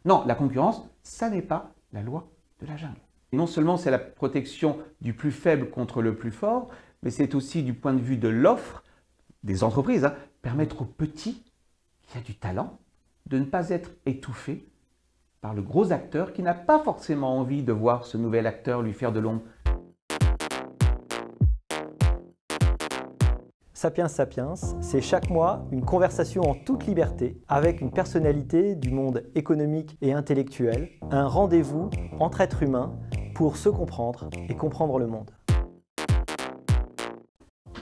Non, la concurrence, ça n'est pas la loi de la jungle. Et non seulement c'est la protection du plus faible contre le plus fort, mais c'est aussi du point de vue de l'offre des entreprises, permettre aux petits qui a du talent de ne pas être étouffé par le gros acteur qui n'a pas forcément envie de voir ce nouvel acteur lui faire de l'ombre. Sapiens Sapiens, c'est chaque mois une conversation en toute liberté avec une personnalité du monde économique et intellectuel, un rendez-vous entre êtres humains pour se comprendre et comprendre le monde.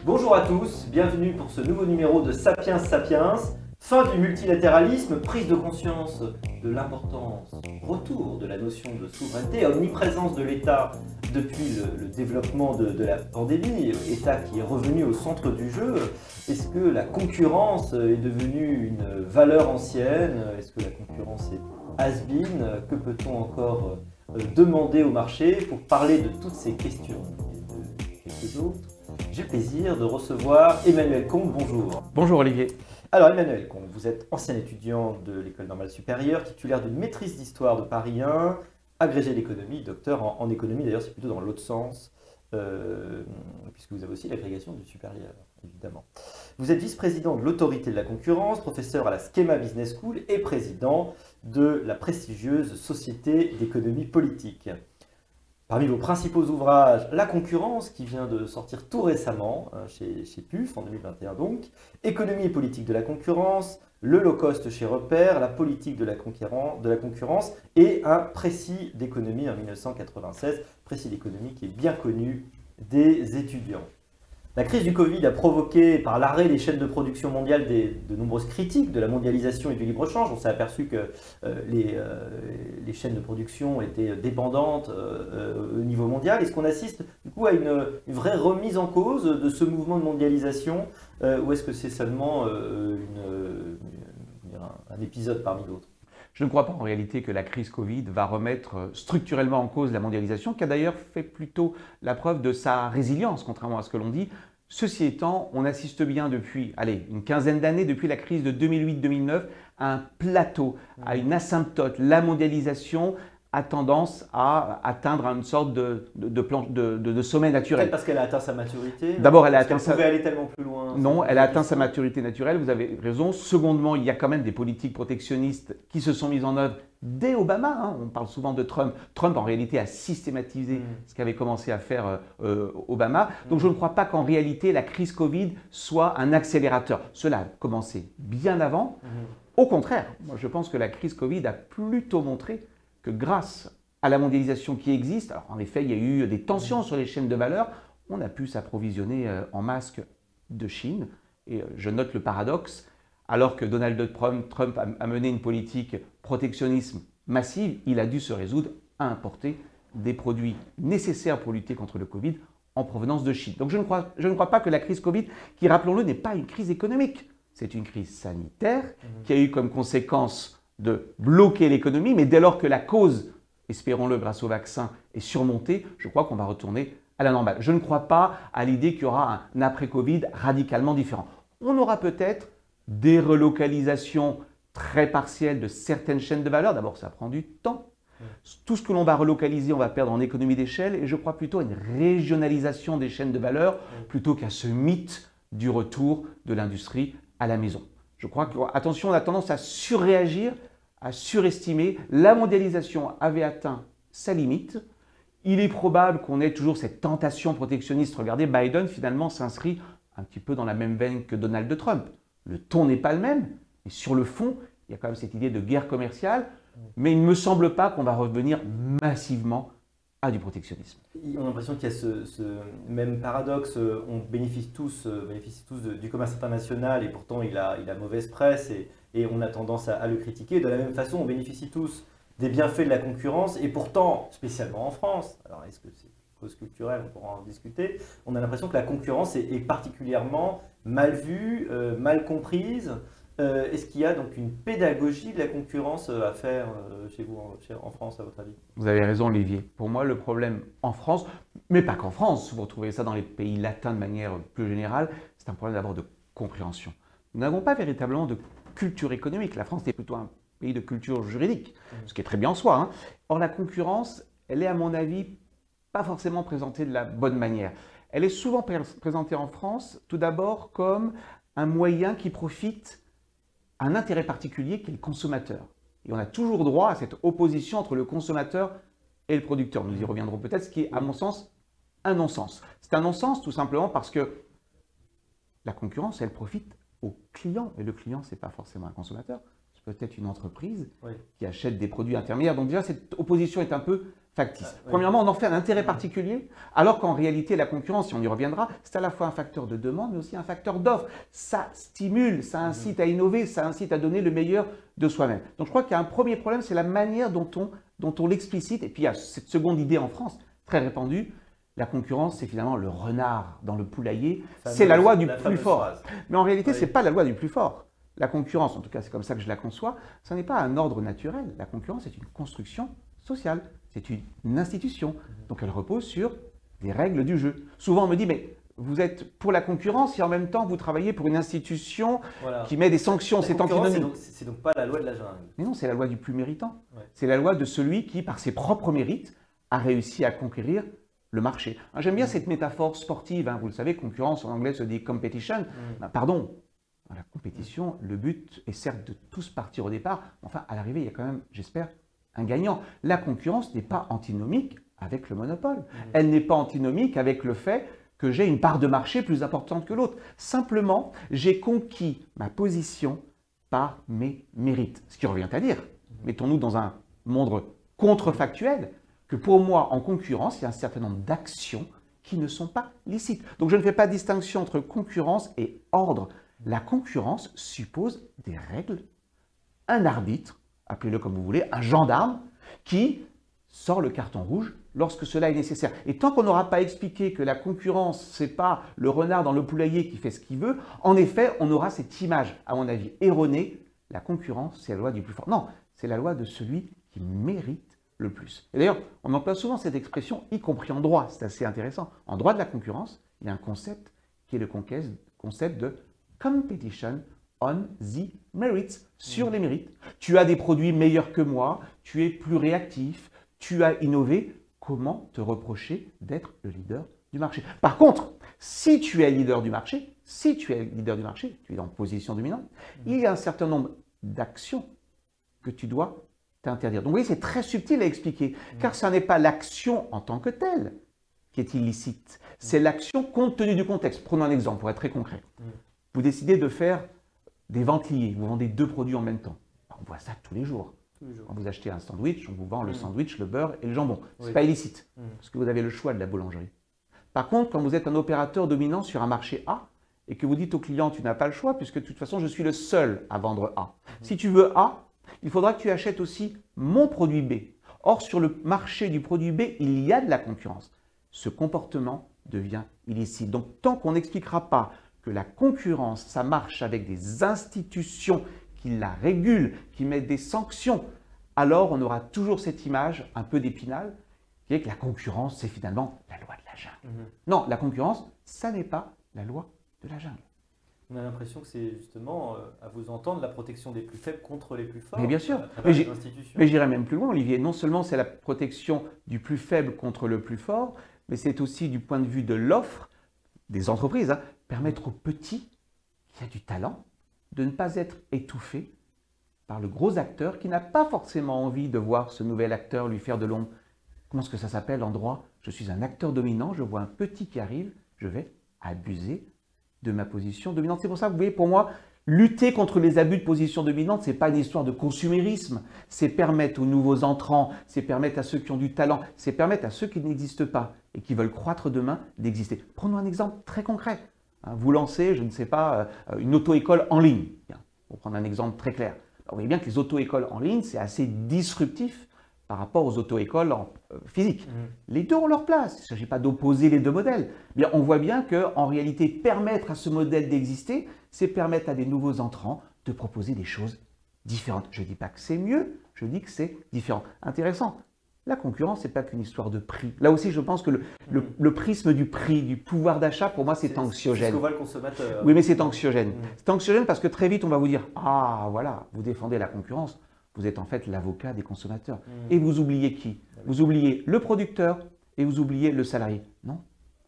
Bonjour à tous, bienvenue pour ce nouveau numéro de Sapiens Sapiens. Fin du multilatéralisme, prise de conscience de l'importance, retour de la notion de souveraineté, omniprésence de l'État depuis le développement de la pandémie, État qui est revenu au centre du jeu. Est-ce que la concurrence est devenue une valeur ancienne? Est-ce que la concurrence est has-been? Que peut-on encore demander au marché? Pour parler de toutes ces questions et de quelques autres, j'ai le plaisir de recevoir Emmanuel Combe. Bonjour. Bonjour Olivier. Alors Emmanuel Combe, vous êtes ancien étudiant de l'École normale supérieure, titulaire d'une maîtrise d'histoire de Paris 1, agrégé d'économie, docteur en économie, d'ailleurs c'est plutôt dans l'autre sens, puisque vous avez aussi l'agrégation du supérieur, évidemment. Vous êtes vice-président de l'autorité de la concurrence, professeur à la Schema Business School et président de la prestigieuse Société d'économie politique. Parmi vos principaux ouvrages, La concurrence, qui vient de sortir tout récemment chez PUF, en 2021 donc, Économie et politique de la concurrence, Le low cost chez Repère, La politique de la concurrence et un précis d'économie en 1996, précis d'économie qui est bien connu des étudiants. La crise du Covid a provoqué, par l'arrêt des chaînes de production mondiales, de nombreuses critiques de la mondialisation et du libre-échange. On s'est aperçu que les chaînes de production étaient dépendantes au niveau mondial. Est-ce qu'on assiste du coup à une vraie remise en cause de ce mouvement de mondialisation ou est-ce que c'est seulement un épisode parmi d'autres? Je ne crois pas en réalité que la crise Covid va remettre structurellement en cause la mondialisation, qui a d'ailleurs fait plutôt la preuve de sa résilience, contrairement à ce que l'on dit. Ceci étant, on assiste bien depuis une quinzaine d'années, depuis la crise de 2008-2009, à un plateau, à une asymptote. La mondialisation a tendance à atteindre une sorte de sommet naturel. Peut-être parce qu'elle a atteint sa maturité. D'abord, elle a atteint pouvait aller tellement plus loin. Non, elle a atteint sa maturité naturelle, vous avez raison. Secondement, il y a quand même des politiques protectionnistes qui se sont mises en œuvre dès Obama. On parle souvent de Trump. Trump, en réalité, a systématisé ce qu'avait commencé à faire Obama. Donc, je ne crois pas qu'en réalité, la crise Covid soit un accélérateur. Cela a commencé bien avant. Au contraire, moi, je pense que la crise Covid a plutôt montré que grâce à la mondialisation qui existe, alors en effet, il y a eu des tensions sur les chaînes de valeur, on a pu s'approvisionner en masques de Chine. Et je note le paradoxe, alors que Donald Trump a mené une politique protectionnisme massive, il a dû se résoudre à importer des produits nécessaires pour lutter contre le Covid en provenance de Chine. Donc je ne crois pas que la crise Covid, qui rappelons-le, n'est pas une crise économique, c'est une crise sanitaire qui a eu comme conséquence de bloquer l'économie, mais dès lors que la cause, espérons-le grâce au vaccin, est surmontée, je crois qu'on va retourner à la normale. Je ne crois pas à l'idée qu'il y aura un après-Covid radicalement différent. On aura peut-être des relocalisations très partielles de certaines chaînes de valeur. D'abord, ça prend du temps. Tout ce que l'on va relocaliser, on va perdre en économie d'échelle et je crois plutôt à une régionalisation des chaînes de valeur plutôt qu'à ce mythe du retour de l'industrie à la maison. Je crois que, attention, on a tendance à surréagir, à surestimer. La mondialisation avait atteint sa limite. Il est probable qu'on ait toujours cette tentation protectionniste. Regardez, Biden finalement s'inscrit un petit peu dans la même veine que Donald Trump. Le ton n'est pas le même, mais sur le fond, il y a quand même cette idée de guerre commerciale. Mais il ne me semble pas qu'on va revenir massivement à du protectionnisme. On a l'impression qu'il y a ce même paradoxe. On bénéficie tous du commerce international et pourtant il a mauvaise presse et on a tendance à le critiquer. De la même façon, on bénéficie tous des bienfaits de la concurrence et pourtant, spécialement en France, alors est-ce que c'est cause culturelle, on pourra en discuter, on a l'impression que la concurrence est particulièrement mal vue, mal comprise. Est-ce qu'il y a donc une pédagogie de la concurrence à faire chez vous en France, à votre avis? Vous avez raison, Olivier. Pour moi, le problème en France, mais pas qu'en France, vous retrouvez ça dans les pays latins de manière plus générale, c'est un problème d'abord de compréhension. Nous n'avons pas véritablement de culture économique. La France est plutôt un pays de culture juridique, ce qui est très bien en soi. Hein. Or, la concurrence, elle est à mon avis pas forcément présentée de la bonne manière. Elle est souvent présentée en France, tout d'abord comme un moyen qui profite à un intérêt particulier qui est le consommateur. Et on a toujours droit à cette opposition entre le consommateur et le producteur. Nous y reviendrons peut-être, ce qui est, à mon sens, un non-sens. C'est un non-sens tout simplement parce que la concurrence, elle profite au client. Et le client, ce n'est pas forcément un consommateur, c'est peut-être une entreprise qui achète des produits intermédiaires. Donc déjà, cette opposition est un peu factice. Premièrement, on en fait un intérêt particulier, alors qu'en réalité, la concurrence, si on y reviendra, c'est à la fois un facteur de demande, mais aussi un facteur d'offre. Ça stimule, ça incite à innover, ça incite à donner le meilleur de soi-même. Donc je crois qu'il y a un premier problème, c'est la manière dont on l'explicite. Et puis il y a cette seconde idée en France, très répandue, la concurrence, c'est finalement le renard dans le poulailler, c'est la loi du plus fort. Mais en réalité, ce n'est pas la loi du plus fort. La concurrence, en tout cas c'est comme ça que je la conçois, ce n'est pas un ordre naturel. La concurrence est une construction sociale, c'est une institution. Donc elle repose sur des règles du jeu. Souvent on me dit, mais vous êtes pour la concurrence et en même temps vous travaillez pour une institution qui met des sanctions, c'est antinomique. C'est donc pas la loi de la jungle. Mais non, c'est la loi du plus méritant. C'est la loi de celui qui, par ses propres mérites, a réussi à conquérir le marché. J'aime bien cette métaphore sportive, hein. Vous le savez, concurrence en anglais se dit competition. Pardon, dans la compétition, le but est certes de tous partir au départ, mais enfin à l'arrivée il y a quand même, j'espère, un gagnant. La concurrence n'est pas antinomique avec le monopole. Elle n'est pas antinomique avec le fait que j'ai une part de marché plus importante que l'autre. Simplement, j'ai conquis ma position par mes mérites. Ce qui revient à dire, mettons-nous dans un monde contrefactuel, que pour moi, en concurrence, il y a un certain nombre d'actions qui ne sont pas licites. Donc je ne fais pas de distinction entre concurrence et ordre. La concurrence suppose des règles, un arbitre, appelez-le comme vous voulez, un gendarme qui sort le carton rouge lorsque cela est nécessaire. Et tant qu'on n'aura pas expliqué que la concurrence, ce n'est pas le renard dans le poulailler qui fait ce qu'il veut, en effet, on aura cette image, à mon avis, erronée. La concurrence, c'est la loi du plus fort. Non, c'est la loi de celui qui mérite le plus. Et d'ailleurs, on emploie souvent cette expression, y compris en droit, c'est assez intéressant. En droit de la concurrence, il y a un concept qui est le concept de competition on the merits, sur les mérites. Tu as des produits meilleurs que moi, tu es plus réactif, tu as innové, comment te reprocher d'être le leader du marché? Par contre, si tu es leader du marché, tu es en position dominante, il y a un certain nombre d'actions que tu dois t'interdire. Donc vous voyez, c'est très subtil à expliquer, car ce n'est pas l'action en tant que telle qui est illicite, c'est l'action compte tenu du contexte. Prenons un exemple pour être très concret. Vous décidez de faire des ventes liées, vous vendez deux produits en même temps. On voit ça tous les jours. Quand vous achetez un sandwich, on vous vend le sandwich, le beurre et le jambon. Ce n'est pas illicite, parce que vous avez le choix de la boulangerie. Par contre, quand vous êtes un opérateur dominant sur un marché A, et que vous dites au client, tu n'as pas le choix, puisque de toute façon, je suis le seul à vendre A. Si tu veux A, il faudra que tu achètes aussi mon produit B. Or, sur le marché du produit B, il y a de la concurrence. Ce comportement devient illicite. Donc, tant qu'on n'expliquera pas que la concurrence, ça marche avec des institutions qui la régulent, qui mettent des sanctions, alors on aura toujours cette image un peu d'Épinal, qui est que la concurrence, c'est finalement la loi de la jungle. Non, la concurrence, ça n'est pas la loi de la jungle. On a l'impression que c'est justement, à vous entendre, la protection des plus faibles contre les plus forts. Mais bien sûr, mais j'irai même plus loin, Olivier. Non seulement c'est la protection du plus faible contre le plus fort, mais c'est aussi du point de vue de l'offre des entreprises, permettre aux petits qui a du talent de ne pas être étouffé par le gros acteur qui n'a pas forcément envie de voir ce nouvel acteur lui faire de l'ombre. Comment est-ce que ça s'appelle en droit? Je suis un acteur dominant, je vois un petit qui arrive, je vais abuser de ma position dominante. C'est pour ça que vous voyez, pour moi, lutter contre les abus de position dominante, ce n'est pas une histoire de consumérisme, c'est permettre aux nouveaux entrants, c'est permettre à ceux qui ont du talent, c'est permettre à ceux qui n'existent pas et qui veulent croître demain d'exister. Prenons un exemple très concret. Vous lancez, je ne sais pas, une auto-école en ligne. Pour prendre un exemple très clair. Vous voyez bien que les auto-écoles en ligne, c'est assez disruptif par rapport aux auto-écoles physiques. Les deux ont leur place. Il ne s'agit pas d'opposer les deux modèles. Bien, on voit bien qu'en réalité, permettre à ce modèle d'exister, c'est permettre à des nouveaux entrants de proposer des choses différentes. Je ne dis pas que c'est mieux, je dis que c'est différent. Intéressant. La concurrence, ce n'est pas qu'une histoire de prix. Là aussi, je pense que le prisme du prix, du pouvoir d'achat, pour moi, c'est anxiogène. C'est ce qu'on voit le consommateur. Oui, mais c'est anxiogène. C'est anxiogène parce que très vite, on va vous dire « Ah, voilà, vous défendez la concurrence. vous êtes en fait l'avocat des consommateurs. Et vous oubliez qui? Vous oubliez le producteur et vous oubliez le salarié. Non,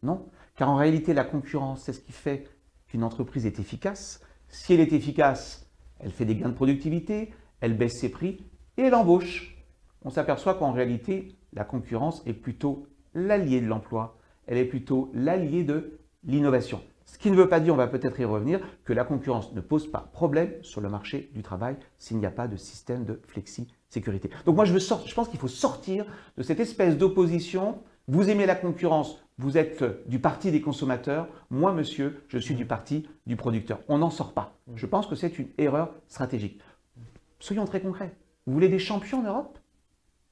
non. Car en réalité, la concurrence, c'est ce qui fait qu'une entreprise est efficace. Si elle est efficace, elle fait des gains de productivité, elle baisse ses prix et elle embauche. On s'aperçoit qu'en réalité, la concurrence est plutôt l'allié de l'emploi. Elle est plutôt l'allié de l'innovation. Ce qui ne veut pas dire, on va peut-être y revenir, que la concurrence ne pose pas problème sur le marché du travail s'il n'y a pas de système de flexi-sécurité. Donc moi, je pense qu'il faut sortir de cette espèce d'opposition. Vous aimez la concurrence, vous êtes du parti des consommateurs. Moi, monsieur, je suis du parti du producteur. On n'en sort pas. Je pense que c'est une erreur stratégique. Soyons très concrets. Vous voulez des champions en Europe?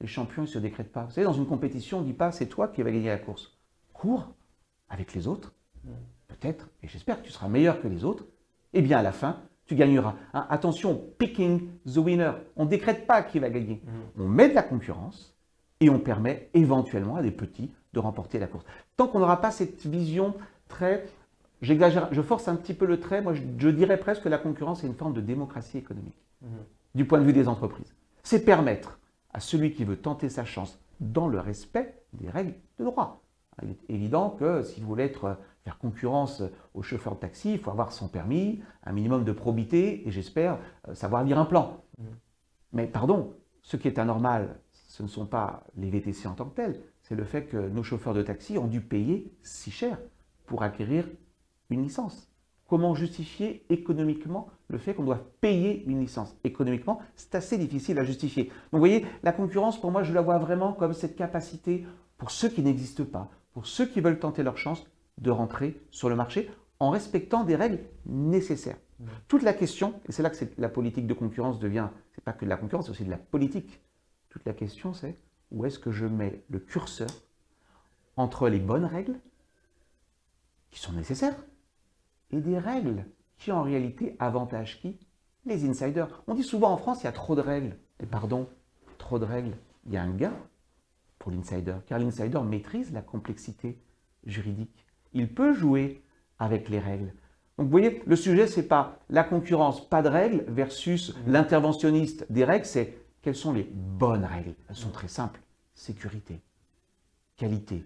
Les champions ne se décrètent pas. Vous savez, dans une compétition, on ne dit pas c'est toi qui vas gagner la course. Cours avec les autres, peut-être, et j'espère que tu seras meilleur que les autres, et bien à la fin, tu gagneras. Hein, attention, picking the winner. On ne décrète pas qui va gagner. On met de la concurrence et on permet éventuellement à des petits de remporter la course. Tant qu'on n'aura pas cette vision très... J'exagère, je force un petit peu le trait, moi je dirais presque que la concurrence est une forme de démocratie économique, du point de vue des entreprises. C'est permettre à celui qui veut tenter sa chance dans le respect des règles de droit. Il est évident que si vous voulez faire concurrence aux chauffeurs de taxi, il faut avoir son permis, un minimum de probité et j'espère savoir lire un plan. Mais pardon, ce qui est anormal, ce ne sont pas les VTC en tant que tels, c'est le fait que nos chauffeurs de taxi ont dû payer si cher pour acquérir une licence. Comment justifier économiquement le fait qu'on doit payer une licence? Économiquement, c'est assez difficile à justifier. Donc vous voyez, la concurrence, pour moi, je la vois vraiment comme cette capacité, pour ceux qui n'existent pas, pour ceux qui veulent tenter leur chance, de rentrer sur le marché en respectant des règles nécessaires. Toute la question, et c'est là que la politique de concurrence devient, c'est pas que de la concurrence, c'est aussi de la politique. Toute la question, c'est où est-ce que je mets le curseur entre les bonnes règles, qui sont nécessaires, et des règles qui en réalité avantagent qui? Les insiders. On dit souvent en France, il y a trop de règles. Et pardon, trop de règles, il y a un gain pour l'insider, car l'insider maîtrise la complexité juridique. Il peut jouer avec les règles. Donc vous voyez, le sujet, ce n'est pas la concurrence, pas de règles, versus l'interventionniste des règles, c'est quelles sont les bonnes règles. Elles sont très simples. Sécurité, qualité,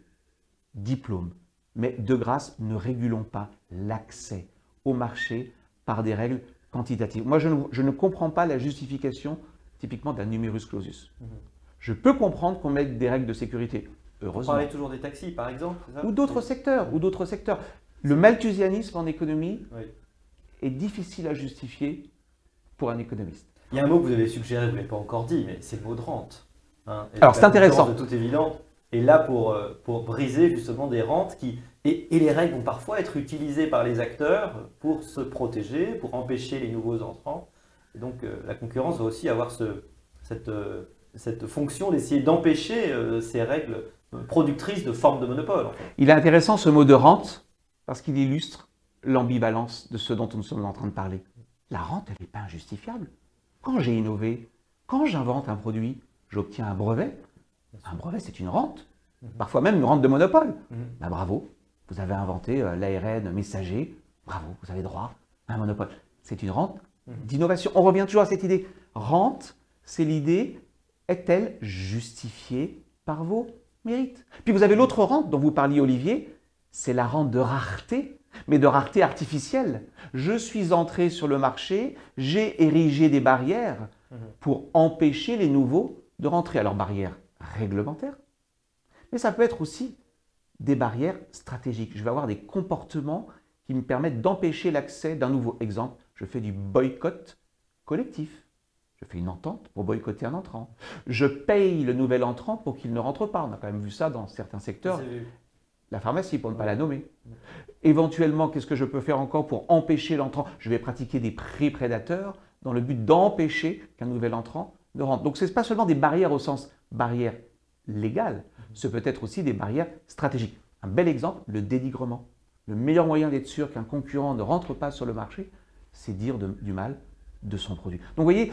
diplôme. Mais de grâce, ne régulons pas l'accès au marché par des règles quantitatives. Moi, je ne comprends pas la justification typiquement d'un numerus clausus. Je peux comprendre qu'on mette des règles de sécurité, heureusement. On parlait toujours des taxis, par exemple, c'est ça? Ou d'autres secteurs. Le malthusianisme en économie est difficile à justifier pour un économiste. Il y a un mot que vous avez suggéré, vous ne l'avez pas encore dit, mais c'est le mot de rente. Hein. Alors, c'est intéressant. De toute évidence, est là pour briser justement des rentes qui... Et les règles vont parfois être utilisées par les acteurs pour se protéger, pour empêcher les nouveaux entrants. Et donc, la concurrence va aussi avoir cette fonction d'essayer d'empêcher ces règles productrices de formes de monopole. En fait. Il est intéressant ce mot de rente parce qu'il illustre l'ambivalence de ce dont nous sommes en train de parler. La rente, elle n'est pas injustifiable. Quand j'ai innové, quand j'invente un produit, j'obtiens un brevet. Un brevet, c'est une rente. Parfois même une rente de monopole. Ben, bravo, vous avez inventé l'ARN messager. Bravo, vous avez droit à un monopole. C'est une rente d'innovation. On revient toujours à cette idée. Rente, c'est l'idée, est-elle justifiée par vos mérites? Puis vous avez l'autre rente dont vous parliez, Olivier, c'est la rente de rareté, mais de rareté artificielle. Je suis entré sur le marché, j'ai érigé des barrières pour empêcher les nouveaux de rentrer. Alors barrières réglementaires, mais ça peut être aussi des barrières stratégiques. Je vais avoir des comportements qui me permettent d'empêcher l'accès d'un nouveau. Exemple, je fais du boycott collectif. Je fais une entente pour boycotter un entrant. Je paye le nouvel entrant pour qu'il ne rentre pas. On a quand même vu ça dans certains secteurs. La pharmacie, pour ne pas la nommer. Éventuellement, qu'est-ce que je peux faire encore pour empêcher l'entrant? Je vais pratiquer des prix prédateurs dans le but d'empêcher qu'un nouvel entrant ne rentre. Donc, ce n'est pas seulement des barrières au sens barrière légale, ce peut être aussi des barrières stratégiques. Un bel exemple, le dénigrement. Le meilleur moyen d'être sûr qu'un concurrent ne rentre pas sur le marché, c'est dire du mal de son produit. Donc, vous voyez,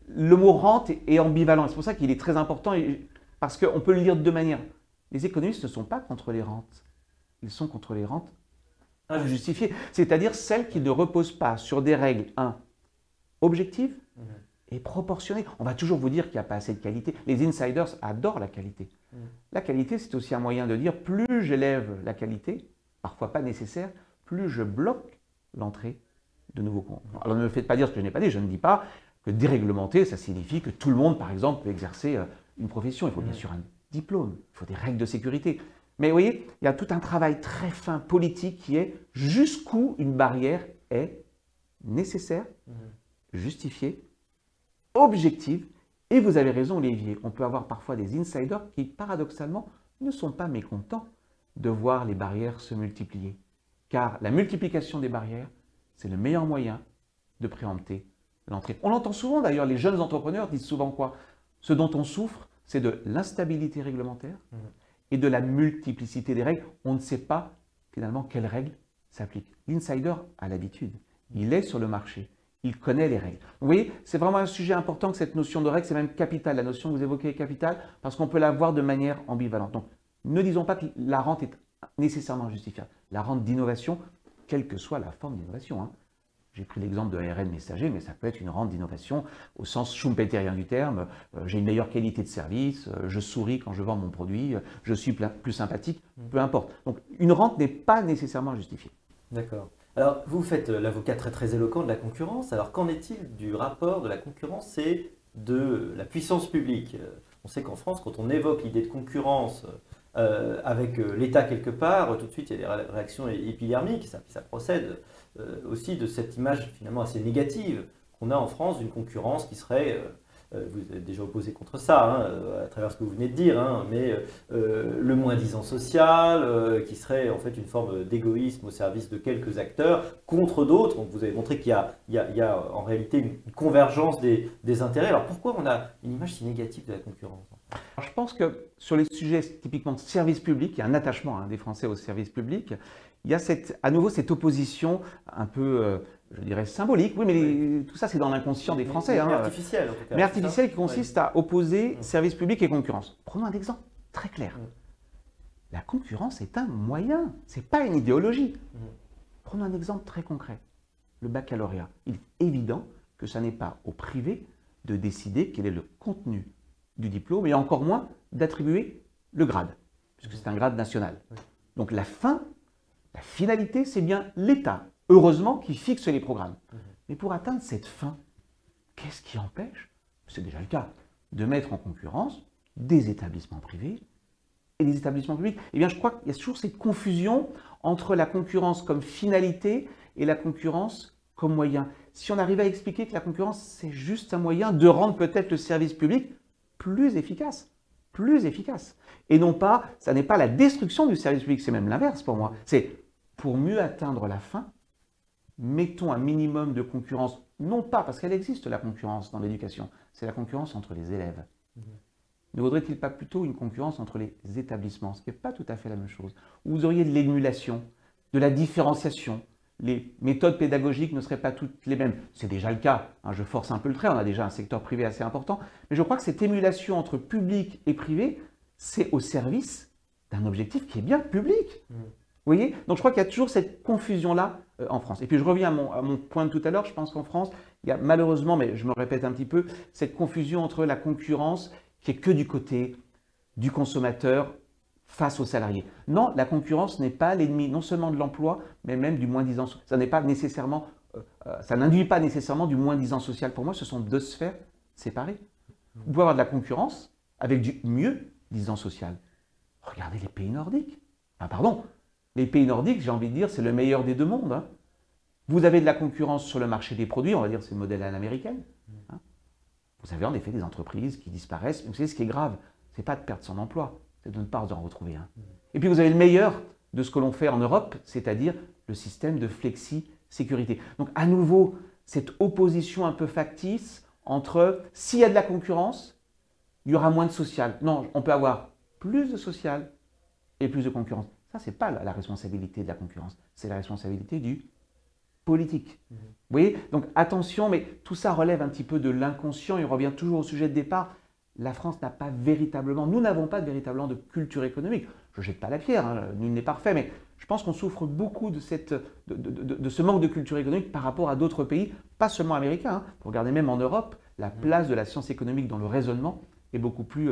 le mot rente est ambivalent. C'est pour ça qu'il est très important, parce qu'on peut le lire de deux manières. Les économistes ne sont pas contre les rentes. Ils sont contre les rentes injustifiées. C'est-à-dire celles qui ne reposent pas sur des règles, objectives est proportionnée. On va toujours vous dire qu'il n'y a pas assez de qualité. Les insiders adorent la qualité. La qualité, c'est aussi un moyen de dire plus j'élève la qualité, parfois pas nécessaire, plus je bloque l'entrée de nouveaux contenus. Alors ne me faites pas dire ce que je n'ai pas dit, je ne dis pas que déréglementer, ça signifie que tout le monde, par exemple, peut exercer une profession. Il faut bien sûr un diplôme, il faut des règles de sécurité. Mais vous voyez, il y a tout un travail très fin politique qui est jusqu'où une barrière est nécessaire, justifiée, objective. Et vous avez raison, Olivier, on peut avoir parfois des insiders qui, paradoxalement, ne sont pas mécontents de voir les barrières se multiplier. Car la multiplication des barrières, c'est le meilleur moyen de préempter l'entrée. On l'entend souvent d'ailleurs, les jeunes entrepreneurs disent souvent quoi? Ce dont on souffre, c'est de l'instabilité réglementaire et de la multiplicité des règles. On ne sait pas finalement quelles règles s'appliquent. L'insider a l'habitude, il est sur le marché, il connaît les règles. Vous voyez, c'est vraiment un sujet important que cette notion de règle, c'est même capital. La notion que vous évoquez est capitale parce qu'on peut la voir de manière ambivalente. Donc, ne disons pas que la rente est nécessairement justifiable. La rente d'innovation, quelle que soit la forme d'innovation, hein. J'ai pris l'exemple de ARN messager, mais ça peut être une rente d'innovation au sens schumpeterien du terme. J'ai une meilleure qualité de service, je souris quand je vends mon produit, je suis plus sympathique, peu importe. Donc une rente n'est pas nécessairement justifiée. D'accord. Alors vous faites l'avocat très très éloquent de la concurrence. Alors qu'en est-il du rapport de la concurrence et de la puissance publique? On sait qu'en France, quand on évoque l'idée de concurrence avec l'État quelque part, tout de suite il y a des réactions épidermiques, ça procède aussi de cette image finalement assez négative qu'on a en France d'une concurrence qui serait, vous êtes déjà opposé contre ça, hein, à travers ce que vous venez de dire, hein, mais le moins-disant social, qui serait en fait une forme d'égoïsme au service de quelques acteurs contre d'autres. Donc vous avez montré qu'il y a en réalité une convergence des intérêts. Alors pourquoi on a une image si négative de la concurrence? Alors, je pense que sur les sujets typiquement de service public, il y a un attachement des Français au service public. Il y a à nouveau cette opposition un peu, je dirais, symbolique. Oui, mais tout ça, c'est dans l'inconscient des Français. Mais artificielle, en tout cas. Mais artificielle qui consiste à opposer service public et concurrence. Prenons un exemple très clair. La concurrence est un moyen, ce n'est pas une idéologie. Prenons un exemple très concret. Le baccalauréat. Il est évident que ce n'est pas au privé de décider quel est le contenu du diplôme et encore moins d'attribuer le grade, puisque c'est un grade national. Donc la finalité, c'est bien l'État, heureusement, qui fixe les programmes. Mais pour atteindre cette fin, qu'est-ce qui empêche, c'est déjà le cas, de mettre en concurrence des établissements privés et des établissements publics? Eh bien, je crois qu'il y a toujours cette confusion entre la concurrence comme finalité et la concurrence comme moyen. Si on arrivait à expliquer que la concurrence, c'est juste un moyen de rendre peut-être le service public plus efficace. Et non pas, ça n'est pas la destruction du service public, c'est même l'inverse pour moi. C'est pour mieux atteindre la fin, mettons un minimum de concurrence, non pas parce qu'elle existe la concurrence dans l'éducation, c'est la concurrence entre les élèves. Ne vaudrait-il pas plutôt une concurrence entre les établissements, ce qui n'est pas tout à fait la même chose, où vous auriez de l'émulation, de la différenciation, les méthodes pédagogiques ne seraient pas toutes les mêmes. C'est déjà le cas, hein, je force un peu le trait, on a déjà un secteur privé assez important, mais je crois que cette émulation entre public et privé, c'est au service d'un objectif qui est bien public. Vous voyez? Donc je crois qu'il y a toujours cette confusion-là en France. Et puis je reviens à mon point de tout à l'heure, je pense qu'en France, il y a malheureusement, mais je me répète un petit peu, cette confusion entre la concurrence qui est que du côté du consommateur face aux salariés. Non, la concurrence n'est pas l'ennemi non seulement de l'emploi, mais même du moins-disant. Ça n'est pas nécessairement, ça n'induit pas nécessairement du moins-disant social. Pour moi, ce sont deux sphères séparées. Vous pouvez avoir de la concurrence avec du mieux-disant social. Regardez les pays nordiques. Ah, pardon, les pays nordiques, j'ai envie de dire, c'est le meilleur des deux mondes. Hein. Vous avez de la concurrence sur le marché des produits, on va dire c'est le modèle à l'américaine. Hein. Vous avez en effet des entreprises qui disparaissent. Mais vous savez, ce qui est grave, ce n'est pas de perdre son emploi, c'est de ne pas en retrouver un. Et puis vous avez le meilleur de ce que l'on fait en Europe, c'est-à-dire le système de flexi-sécurité. Donc à nouveau, cette opposition un peu factice entre s'il y a de la concurrence, il y aura moins de social. Non, on peut avoir plus de social et plus de concurrence. Ça, ce n'est pas la responsabilité de la concurrence, c'est la responsabilité du politique. Vous voyez? Donc attention, mais tout ça relève un petit peu de l'inconscient et on revient toujours au sujet de départ. La France n'a pas véritablement, nous n'avons pas véritablement de culture économique. Je ne jette pas la pierre, hein, nul n'est parfait, mais je pense qu'on souffre beaucoup de ce manque de culture économique par rapport à d'autres pays, pas seulement américains. Hein. Vous regardez même en Europe, La place de la science économique dans le raisonnement est beaucoup plus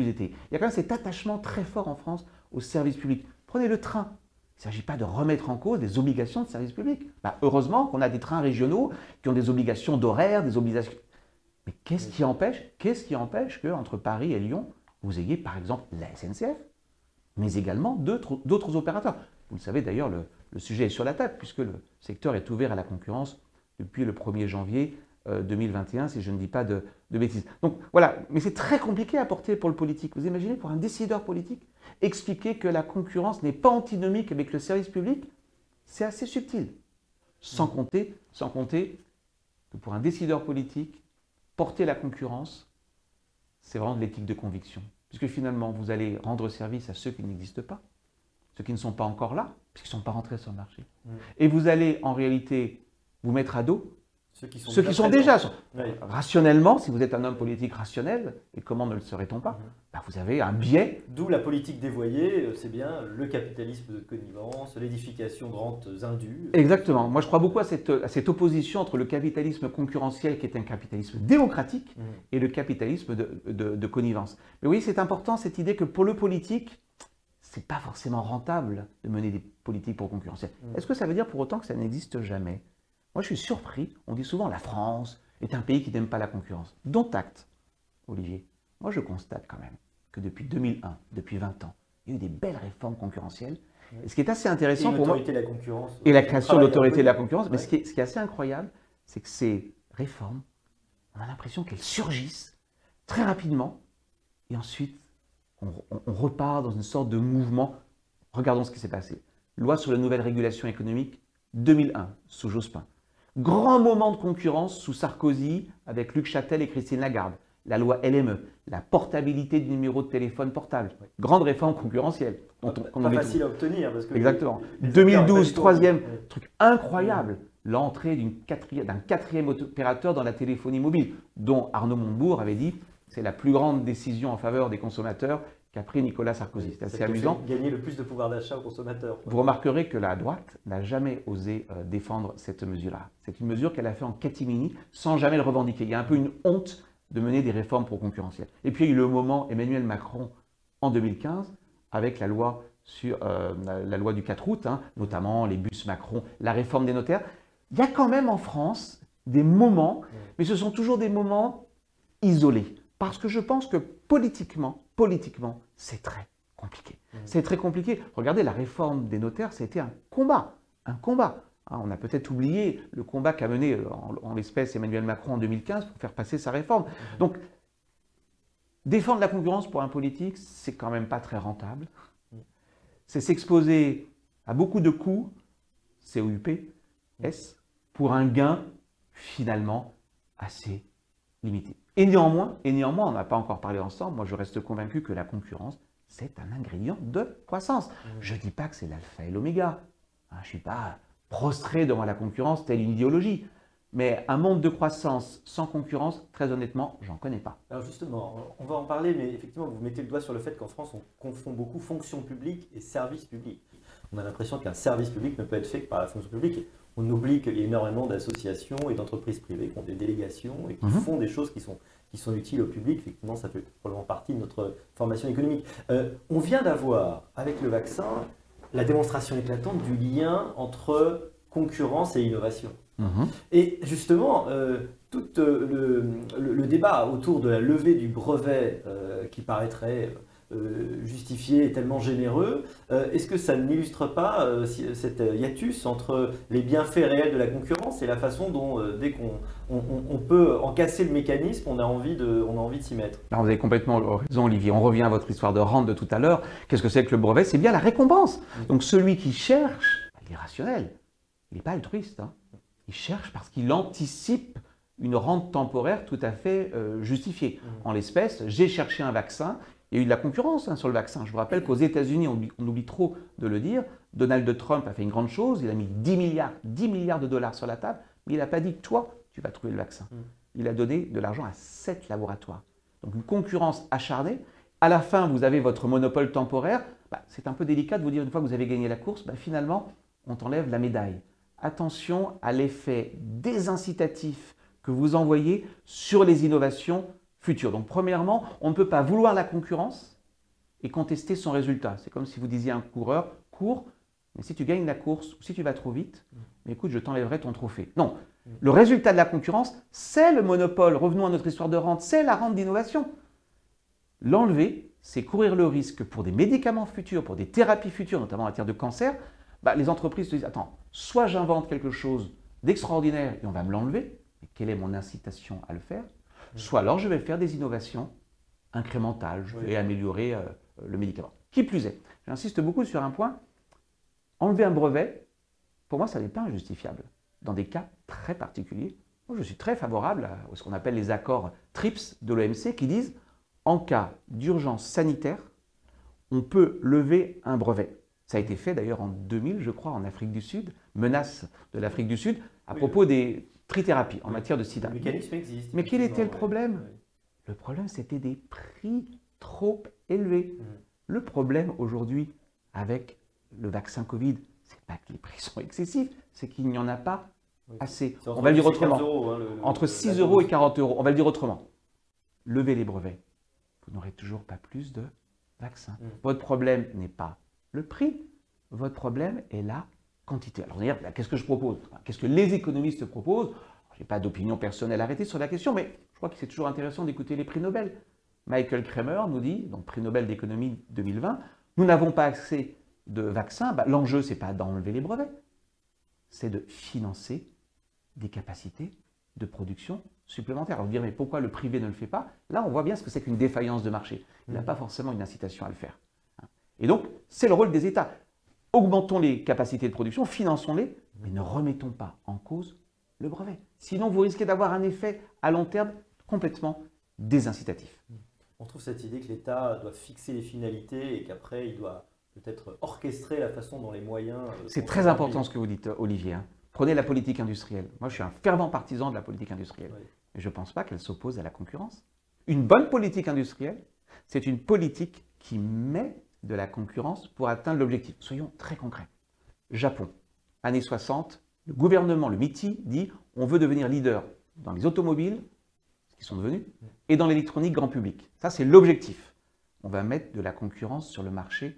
étayée. Il y a quand même cet attachement très fort en France au service public. Prenez le train. Il ne s'agit pas de remettre en cause des obligations de service public. Heureusement qu'on a des trains régionaux qui ont des obligations d'horaire, des obligations... Mais qu'est-ce qui empêche qu'entre Paris et Lyon, vous ayez par exemple la SNCF, mais également d'autres opérateurs. Vous le savez d'ailleurs, le sujet est sur la table, puisque le secteur est ouvert à la concurrence depuis le 1er janvier 2021, si je ne dis pas de bêtises. Donc voilà, mais c'est très compliqué à porter pour le politique. Vous imaginez, pour un décideur politique, expliquer que la concurrence n'est pas antinomique avec le service public, c'est assez subtil. Sans compter que pour un décideur politique, porter la concurrence, c'est vraiment de l'éthique de conviction. Puisque finalement, vous allez rendre service à ceux qui n'existent pas, ceux qui ne sont pas encore là, puisqu'ils ne sont pas rentrés sur le marché. Et vous allez en réalité vous mettre à dos ceux qui sont déjà. Oui. Rationnellement, si vous êtes un homme politique rationnel, et comment ne le serait-on pas, vous avez un biais. D'où la politique dévoyée, c'est bien le capitalisme de connivence, l'édification de rentes indues. Exactement. Moi, je crois beaucoup à cette opposition entre le capitalisme concurrentiel, qui est un capitalisme démocratique, et le capitalisme de connivence. Mais oui, c'est important cette idée que pour le politique, c'est pas forcément rentable de mener des politiques pour concurrentielles. Est-ce que ça veut dire pour autant que ça n'existe jamais? Moi, je suis surpris. On dit souvent la France est un pays qui n'aime pas la concurrence. Dont acte, Olivier. Moi, je constate quand même que depuis 2001, depuis 20 ans, il y a eu des belles réformes concurrentielles. Et ce qui est assez intéressant pour moi... Et la concurrence. Et la création de l'autorité de la concurrence. Mais ce qui est assez incroyable, c'est que ces réformes, on a l'impression qu'elles surgissent très rapidement. Et ensuite, on repart dans une sorte de mouvement. Regardons ce qui s'est passé. Loi sur la nouvelle régulation économique, 2001, sous Jospin. Grand moment de concurrence sous Sarkozy avec Luc Châtel et Christine Lagarde. La loi LME, la portabilité du numéro de téléphone portable. Grande réforme concurrentielle. Pas facile à obtenir. Parce que exactement. 2012, troisième truc incroyable. L'entrée d'un quatrième opérateur dans la téléphonie mobile, dont Arnaud Montebourg avait dit c'est la plus grande décision en faveur des consommateurs qu'a pris Nicolas Sarkozy. C'est assez amusant. Gagner le plus de pouvoir d'achat aux consommateurs. Vous remarquerez que la droite n'a jamais osé défendre cette mesure-là. C'est une mesure qu'elle a fait en catimini sans jamais le revendiquer. Il y a un peu une honte de mener des réformes pro-concurrentielles. Et puis il y a eu le moment Emmanuel Macron en 2015 avec la loi du 4 août, notamment les bus Macron, la réforme des notaires. Il y a quand même en France des moments, mais ce sont toujours des moments isolés. Parce que je pense que politiquement, c'est très compliqué. C'est très compliqué. Regardez, la réforme des notaires, ça a été un combat. On a peut-être oublié le combat qu'a mené en l'espèce Emmanuel Macron en 2015 pour faire passer sa réforme. Donc, défendre la concurrence pour un politique, c'est quand même pas très rentable. C'est s'exposer à beaucoup de coûts, COUP, pour un gain finalement assez limité. Et néanmoins, on n'a pas encore parlé ensemble, moi je reste convaincu que la concurrence, c'est un ingrédient de croissance. Je ne dis pas que c'est l'alpha et l'oméga. Je ne suis pas prostré devant la concurrence telle une idéologie. Mais un monde de croissance sans concurrence, très honnêtement, j'en connais pas. Alors justement, on va en parler, mais effectivement, vous mettez le doigt sur le fait qu'en France, on confond beaucoup fonction publique et service public. On a l'impression qu'un service public ne peut être fait que par la fonction publique. On oublie qu'il y a énormément d'associations et d'entreprises privées qui ont des délégations et qui font des choses qui sont utiles au public. Effectivement, ça fait probablement partie de notre formation économique. On vient d'avoir, avec le vaccin, la démonstration éclatante du lien entre concurrence et innovation. Et justement, tout le débat autour de la levée du brevet qui paraîtrait justifié et tellement généreux, est-ce que ça n'illustre pas cette hiatus entre les bienfaits réels de la concurrence et la façon dont, dès qu'on peut en casser le mécanisme, on a envie de s'y mettre? Alors vous avez complètement raison, Olivier. On revient à votre histoire de rente de tout à l'heure. Qu'est-ce que c'est que le brevet? C'est bien la récompense. Donc celui qui cherche, il est rationnel, il n'est pas altruiste. Il cherche parce qu'il anticipe une rente temporaire tout à fait justifiée. En l'espèce, j'ai cherché un vaccin. Il y a eu de la concurrence sur le vaccin. Je vous rappelle qu'aux États-Unis, on oublie trop de le dire, Donald Trump a fait une grande chose, il a mis 10 milliards de dollars sur la table, mais il n'a pas dit que toi, tu vas trouver le vaccin. Il a donné de l'argent à 7 laboratoires. Donc une concurrence acharnée. À la fin, vous avez votre monopole temporaire. C'est un peu délicat de vous dire, une fois que vous avez gagné la course, finalement, on t'enlève la médaille. Attention à l'effet désincitatif que vous envoyez sur les innovations futures. Donc premièrement, on ne peut pas vouloir la concurrence et contester son résultat. C'est comme si vous disiez à un coureur, cours, mais si tu gagnes la course ou si tu vas trop vite, mais écoute, je t'enlèverai ton trophée. Non, le résultat de la concurrence, c'est le monopole. Revenons à notre histoire de rente, c'est la rente d'innovation. L'enlever, c'est courir le risque pour des médicaments futurs, pour des thérapies futures, notamment en matière de cancer. Les entreprises se disent, attends, soit j'invente quelque chose d'extraordinaire et on va me l'enlever, mais quelle est mon incitation à le faire? Soit alors je vais faire des innovations incrémentales, je vais améliorer le médicament. Qui plus est, j'insiste beaucoup sur un point, enlever un brevet, pour moi, ça n'est pas injustifiable. Dans des cas très particuliers, moi, je suis très favorable à ce qu'on appelle les accords TRIPS de l'OMC qui disent en cas d'urgence sanitaire, on peut lever un brevet. Ça a été fait d'ailleurs en 2000, je crois, en Afrique du Sud, menace de l'Afrique du Sud, à propos des trithérapies en matière de sida. Le mécanisme existe. Mais quel était le problème? Le problème, c'était des prix trop élevés. Le problème aujourd'hui avec le vaccin Covid, c'est pas que les prix sont excessifs, c'est qu'il n'y en a pas assez. On va le dire autrement. Entre 6 euros et 40 euros. On va le dire autrement. Levez les brevets. Vous n'aurez toujours pas plus de vaccins. Votre problème n'est pas le prix. Votre problème est la quantité. Alors, on va dire, qu'est-ce que je propose? Qu'est-ce que les économistes proposent? Je n'ai pas d'opinion personnelle arrêtée sur la question, mais je crois que c'est toujours intéressant d'écouter les prix Nobel. Michael Kremer nous dit, donc prix Nobel d'économie 2020, nous n'avons pas accès de vaccins. L'enjeu, ce n'est pas d'enlever les brevets, c'est de financer des capacités de production supplémentaires. Alors, vous dire, mais pourquoi le privé ne le fait pas? Là, on voit bien ce que c'est qu'une défaillance de marché. Il n'a pas forcément une incitation à le faire. Et donc, c'est le rôle des États. Augmentons les capacités de production, finançons-les, mais ne remettons pas en cause le brevet. Sinon, vous risquez d'avoir un effet à long terme complètement désincitatif. On trouve cette idée que l'État doit fixer les finalités et qu'après, il doit peut-être orchestrer la façon dont les moyens… C'est très important ce que vous dites, Olivier. Prenez la politique industrielle. Moi, je suis un fervent partisan de la politique industrielle. Mais je ne pense pas qu'elle s'oppose à la concurrence. Une bonne politique industrielle, c'est une politique qui met de la concurrence pour atteindre l'objectif. Soyons très concrets. Japon, années 60, le gouvernement, le MITI, dit on veut devenir leader dans les automobiles, ce qu'ils sont devenus, et dans l'électronique grand public. Ça, c'est l'objectif. On va mettre de la concurrence sur le marché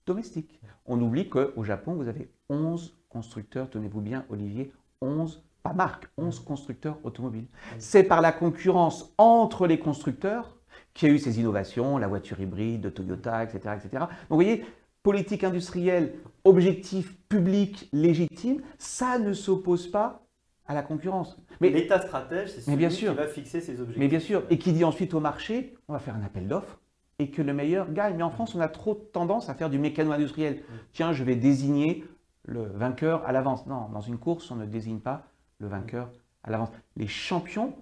domestique. On oublie qu'au Japon, vous avez 11 constructeurs, tenez-vous bien, Olivier, 11, pas marque, 11 constructeurs automobiles. C'est par la concurrence entre les constructeurs qu'il y a eu ces innovations, la voiture hybride de Toyota, etc., etc. Donc vous voyez, politique industrielle, objectif public légitime, ça ne s'oppose pas à la concurrence. Mais l'État stratège, c'est celui qui va fixer ses objectifs. Mais bien sûr, et qui dit ensuite au marché, on va faire un appel d'offres et que le meilleur gagne. Mais en France, on a trop tendance à faire du mécano-industriel. Tiens, je vais désigner le vainqueur à l'avance. Non, dans une course, on ne désigne pas le vainqueur à l'avance. Les champions,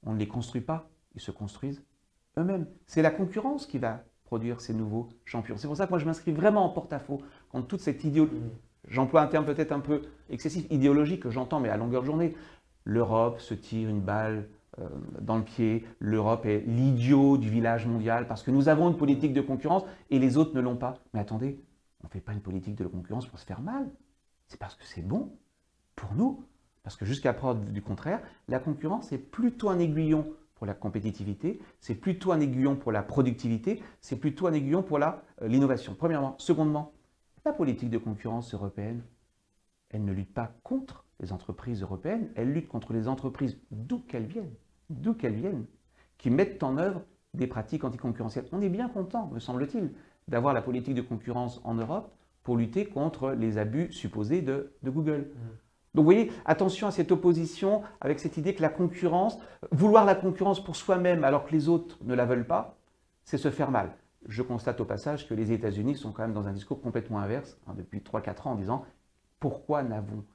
on ne les construit pas, ils se construisent eux-mêmes. C'est la concurrence qui va produire ces nouveaux champions. C'est pour ça que moi, je m'inscris vraiment en porte-à-faux contre toute cette idéologie. J'emploie un terme peut-être un peu excessif, idéologique, que j'entends, mais à longueur de journée. L'Europe se tire une balle dans le pied. L'Europe est l'idiot du village mondial parce que nous avons une politique de concurrence et les autres ne l'ont pas. Mais attendez, on ne fait pas une politique de concurrence pour se faire mal. C'est parce que c'est bon pour nous. Parce que jusqu'à preuve du contraire, la concurrence est plutôt un aiguillon pour la compétitivité, c'est plutôt un aiguillon pour la productivité, c'est plutôt un aiguillon pour l'innovation. Premièrement. Secondement, la politique de concurrence européenne, elle ne lutte pas contre les entreprises européennes, elle lutte contre les entreprises d'où qu'elles viennent, qui mettent en œuvre des pratiques anticoncurrentielles. On est bien content, me semble-t-il, d'avoir la politique de concurrence en Europe pour lutter contre les abus supposés de Google. Donc vous voyez, attention à cette opposition avec cette idée que la concurrence, vouloir la concurrence pour soi-même alors que les autres ne la veulent pas, c'est se faire mal. Je constate au passage que les États-Unis sont quand même dans un discours complètement inverse depuis 3-4 ans en disant « Pourquoi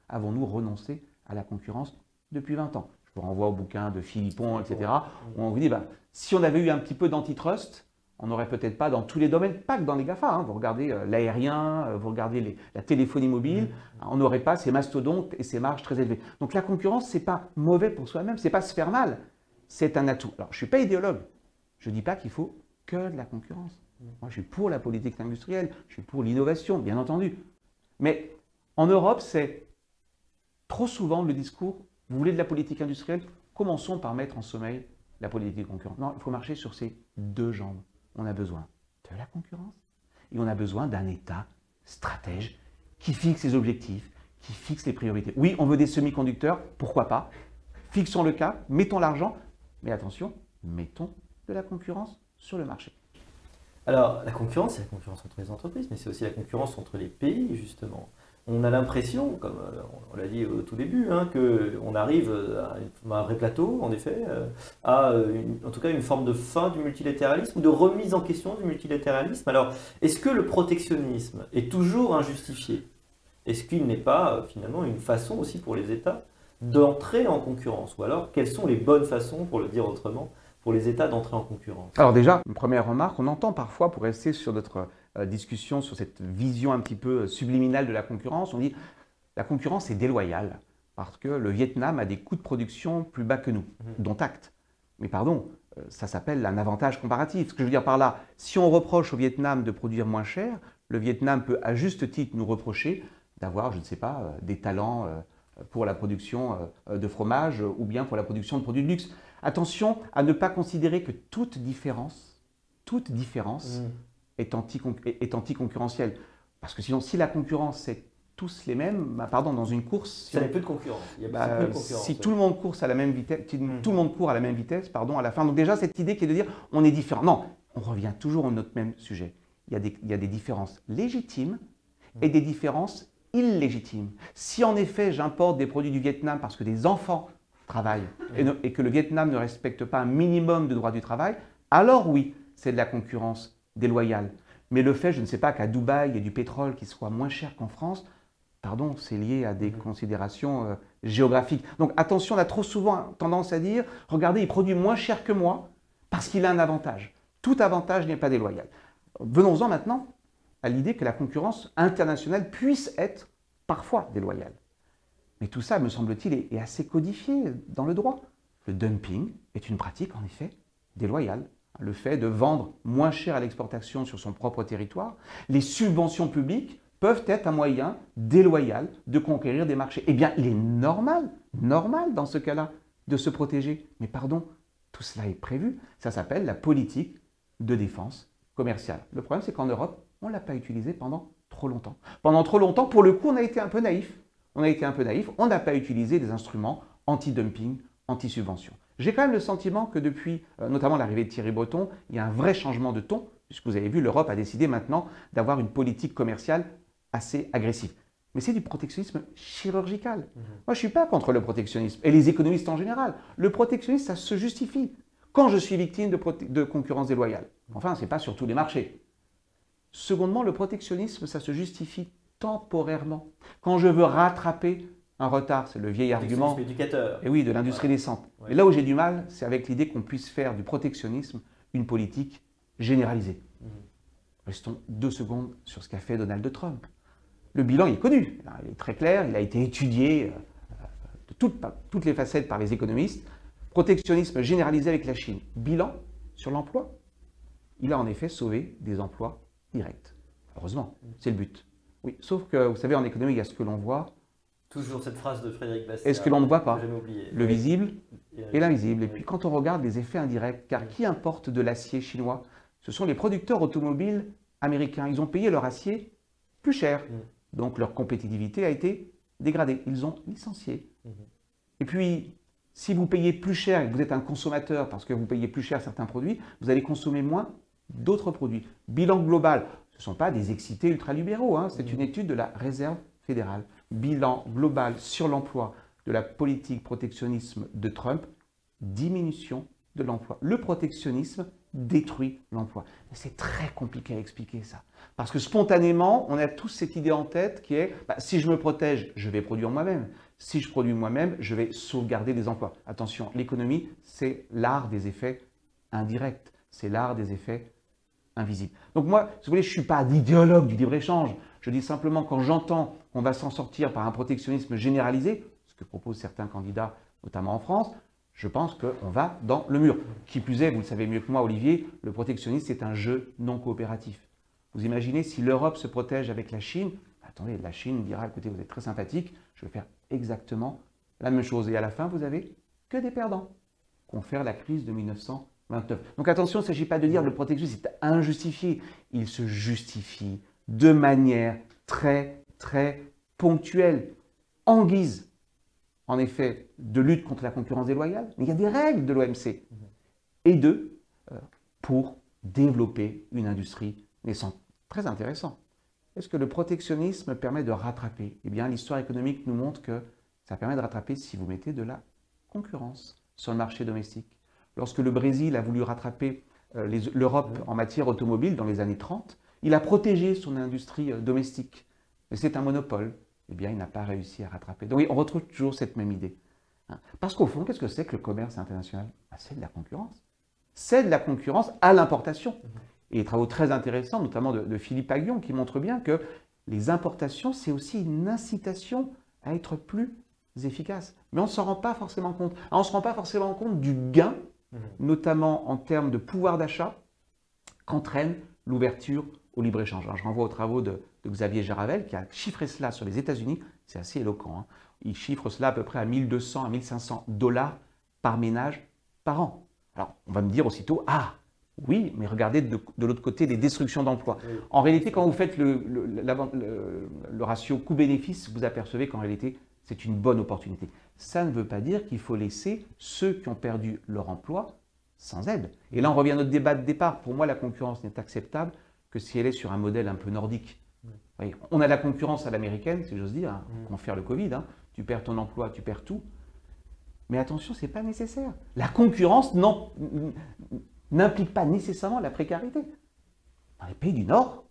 avons-nous renoncé à la concurrence depuis 20 ans ?» Je vous renvoie au bouquin de Philippon, etc. où on vous dit si on avait eu un petit peu d'antitrust, on n'aurait peut-être pas dans tous les domaines, pas que dans les GAFA. Vous regardez l'aérien, vous regardez la téléphonie mobile, on n'aurait pas ces mastodontes et ces marges très élevées. Donc la concurrence, ce n'est pas mauvais pour soi-même, ce n'est pas se faire mal, c'est un atout. Alors je ne suis pas idéologue, je ne dis pas qu'il faut que de la concurrence. Moi je suis pour la politique industrielle, je suis pour l'innovation, bien entendu. Mais en Europe, c'est trop souvent le discours, vous voulez de la politique industrielle, Commençons par mettre en sommeil la politique concurrente. Non, il faut marcher sur ces deux jambes. On a besoin de la concurrence et on a besoin d'un État stratège qui fixe les objectifs, qui fixe les priorités. Oui, on veut des semi-conducteurs, pourquoi pas? Fixons le cap, mettons l'argent, mais attention, mettons de la concurrence sur le marché. Alors, la concurrence, c'est la concurrence entre les entreprises, mais c'est aussi la concurrence entre les pays, justement. On a l'impression, comme on l'a dit au tout début, hein, qu'on arrive à un vrai plateau, en effet, en tout cas une forme de fin du multilatéralisme ou de remise en question du multilatéralisme. Alors, est-ce que le protectionnisme est toujours injustifié? Est-ce qu'il n'est pas finalement une façon aussi pour les États d'entrer en concurrence? Ou alors, quelles sont les bonnes façons, pour le dire autrement, pour les États d'entrer en concurrence? Alors déjà, une première remarque, on entend parfois, pour rester sur notre discussion, sur cette vision un petit peu subliminale de la concurrence, on dit la concurrence est déloyale parce que le Vietnam a des coûts de production plus bas que nous, dont acte. Mais pardon, ça s'appelle un avantage comparatif. Ce que je veux dire par là, si on reproche au Vietnam de produire moins cher, le Vietnam peut à juste titre nous reprocher d'avoir, je ne sais pas, des talents pour la production de fromage ou bien pour la production de produits de luxe. Attention à ne pas considérer que toute différence est anticoncurrentielle. Parce que sinon, si la concurrence, c'est tous les mêmes, bah, pardon, dans une course... Il y a peu de concurrence. Si tout le monde court à la même vitesse, tout le monde court à la même vitesse, pardon, à la fin. Donc déjà, cette idée qui est de dire on est différent. Non, on revient toujours à notre même sujet. Il y a des différences légitimes et des différences illégitimes. Si en effet, j'importe des produits du Vietnam parce que des enfants travaillent et que le Vietnam ne respecte pas un minimum de droits du travail, alors oui, c'est de la concurrence déloyale. Mais le fait, je ne sais pas, qu'à Dubaï, il y ait du pétrole qui soit moins cher qu'en France, pardon, c'est lié à des considérations géographiques. Donc attention, on a trop souvent tendance à dire, regardez, il produit moins cher que moi parce qu'il a un avantage. Tout avantage n'est pas déloyal. Venons-en maintenant à l'idée que la concurrence internationale puisse être parfois déloyale. Mais tout ça, me semble-t-il, est assez codifié dans le droit. Le dumping est une pratique, en effet, déloyale. Le fait de vendre moins cher à l'exportation sur son propre territoire. Les subventions publiques peuvent être un moyen déloyal de conquérir des marchés. Eh bien, il est normal dans ce cas-là, de se protéger. Mais pardon, tout cela est prévu. Ça s'appelle la politique de défense commerciale. Le problème, c'est qu'en Europe, on ne l'a pas utilisé pendant trop longtemps. Pendant trop longtemps, pour le coup, on a été un peu naïf. On n'a pas utilisé des instruments anti-dumping, anti-subvention. J'ai quand même le sentiment que depuis, notamment l'arrivée de Thierry Breton, il y a un vrai changement de ton, puisque vous avez vu, l'Europe a décidé maintenant d'avoir une politique commerciale assez agressive. Mais c'est du protectionnisme chirurgical. Moi, je ne suis pas contre le protectionnisme, et les économistes en général. Le protectionnisme, ça se justifie quand je suis victime de concurrence déloyale. Enfin, ce n'est pas sur tous les marchés. Secondement, le protectionnisme, ça se justifie temporairement. Quand je veux rattraper un retard, c'est le vieil argument et oui, de l'industrie naissante. Ouais. Et là où j'ai du mal, c'est avec l'idée qu'on puisse faire du protectionnisme une politique généralisée. Restons 2 secondes sur ce qu'a fait Donald Trump. Le bilan il est connu, il est très clair, il a été étudié de toutes les facettes par les économistes. Protectionnisme généralisé avec la Chine. Bilan sur l'emploi. Il a en effet sauvé des emplois directs. Heureusement, c'est le but. Oui, sauf que, vous savez, en économie, il y a ce que l'on voit. Toujours cette phrase de Frédéric Bastiat. Et ce que l'on ne voit pas. Le visible et l'invisible. Et puis quand on regarde les effets indirects, car qui importe de l'acier chinois? Ce sont les producteurs automobiles américains. Ils ont payé leur acier plus cher. Donc leur compétitivité a été dégradée. Ils ont licencié. Et puis, si vous payez plus cher et que vous êtes un consommateur parce que vous payez plus cher certains produits, vous allez consommer moins d'autres produits. Bilan global. Ce ne sont pas des excités ultralibéraux, hein. C'est une étude de la Réserve fédérale. Bilan global sur l'emploi de la politique protectionnisme de Trump, diminution de l'emploi. Le protectionnisme détruit l'emploi. C'est très compliqué à expliquer ça. Parce que spontanément, on a tous cette idée en tête qui est si je me protège, je vais produire moi-même. Si je produis moi-même, je vais sauvegarder des emplois. Attention, l'économie, c'est l'art des effets indirects. C'est l'art des effets invisible. Donc moi, si vous voulez, je ne suis pas l'idéologue du libre-échange. Je dis simplement quand j'entends qu'on va s'en sortir par un protectionnisme généralisé, ce que proposent certains candidats, notamment en France, je pense qu'on va dans le mur. Qui plus est, vous le savez mieux que moi, Olivier, le protectionnisme, c'est un jeu non coopératif. Vous imaginez si l'Europe se protège avec la Chine, attendez, la Chine dira, écoutez, vous êtes très sympathique, je vais faire exactement la même chose. Et à la fin, vous avez que des perdants. Confère la crise de 1929. Donc attention, il ne s'agit pas de dire que le protectionnisme est injustifié. Il se justifie de manière très, très ponctuelle, en guise, en effet, de lutte contre la concurrence déloyale. Mais il y a des règles de l'OMC. Et pour développer une industrie naissante. Très intéressant. Est-ce que le protectionnisme permet de rattraper? Eh bien, l'histoire économique nous montre que ça permet de rattraper si vous mettez de la concurrence sur le marché domestique. Lorsque le Brésil a voulu rattraper l'Europe en matière automobile dans les années 30, il a protégé son industrie domestique. Mais c'est un monopole. Eh bien, il n'a pas réussi à rattraper. Donc, oui, on retrouve toujours cette même idée. Parce qu'au fond, qu'est-ce que c'est que le commerce international? C'est de la concurrence. C'est de la concurrence à l'importation. Et des travaux très intéressants, notamment de Philippe Aghion, qui montrent bien que les importations, c'est aussi une incitation à être plus efficace. Mais on ne s'en rend pas forcément compte. Alors, on ne se rend pas forcément compte du gain, notamment en termes de pouvoir d'achat, qu'entraîne l'ouverture au libre-échange. Je renvoie aux travaux de Xavier Jaravel, qui a chiffré cela sur les États-Unis. C'est assez éloquent. Hein. Il chiffre cela à peu près à 1200 à 1500 $ par ménage par an. Alors, on va me dire aussitôt, ah, oui, mais regardez de l'autre côté les destructions d'emplois. Oui. En réalité, quand vous faites le ratio coût-bénéfice, vous apercevez qu'en réalité, c'est une bonne opportunité. Ça ne veut pas dire qu'il faut laisser ceux qui ont perdu leur emploi sans aide. Et là, on revient à notre débat de départ. Pour moi, la concurrence n'est acceptable que si elle est sur un modèle un peu nordique. Oui. On a la concurrence à l'américaine, si j'ose dire, hein, confère le Covid. Hein. Tu perds ton emploi, tu perds tout. Mais attention, ce n'est pas nécessaire. La concurrence n'implique pas nécessairement la précarité. Dans les pays du Nord,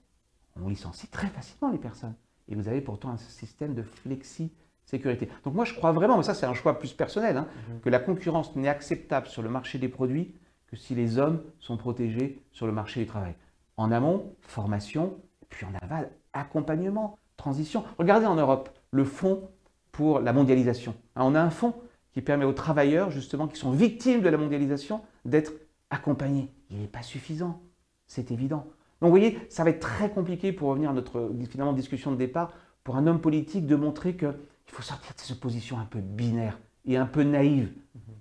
on licencie très facilement les personnes. Et vous avez pourtant un système de flexi-sécurité. Donc moi, je crois vraiment, mais ça c'est un choix plus personnel, hein, que la concurrence n'est acceptable sur le marché des produits que si les hommes sont protégés sur le marché du travail. En amont, formation, et puis en aval, accompagnement, transition. Regardez en Europe, le fonds pour la mondialisation. On a un fonds qui permet aux travailleurs, justement, qui sont victimes de la mondialisation, d'être accompagnés. Il n'est pas suffisant, c'est évident. Donc vous voyez, ça va être très compliqué pour revenir à notre finalement, discussion de départ, pour un homme politique de montrer qu'il faut sortir de cette position un peu binaire et un peu naïve.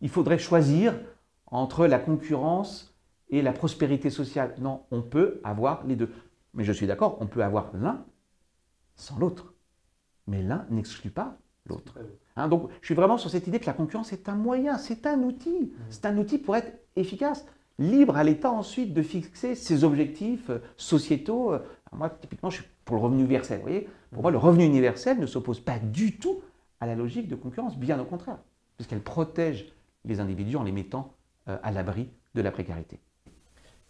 Il faudrait choisir entre la concurrence et la prospérité sociale. Non, on peut avoir les deux. Mais je suis d'accord, on peut avoir l'un sans l'autre. Mais l'un n'exclut pas l'autre. Hein, donc, je suis vraiment sur cette idée que la concurrence est un moyen, c'est un outil. C'est un outil pour être efficace. Libre à l'État ensuite de fixer ses objectifs sociétaux. Moi, typiquement, je suis pour le revenu universel. Vous voyez, pour moi, le revenu universel ne s'oppose pas du tout à la logique de concurrence, bien au contraire, puisqu'elle protège les individus en les mettant à l'abri de la précarité.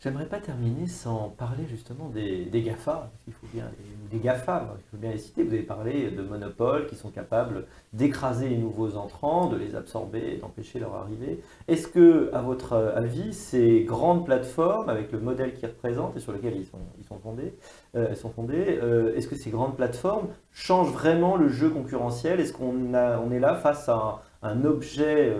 J'aimerais pas terminer sans parler justement des GAFA, il faut bien des GAFA, il faut bien les citer. Vous avez parlé de monopoles qui sont capables d'écraser les nouveaux entrants, de les absorber et d'empêcher leur arrivée. Est-ce que, à votre avis, ces grandes plateformes, avec le modèle qu'ils représentent et sur lequel elles sont fondées, est-ce que ces grandes plateformes changent vraiment le jeu concurrentiel? Est-ce qu'on est là face à un objet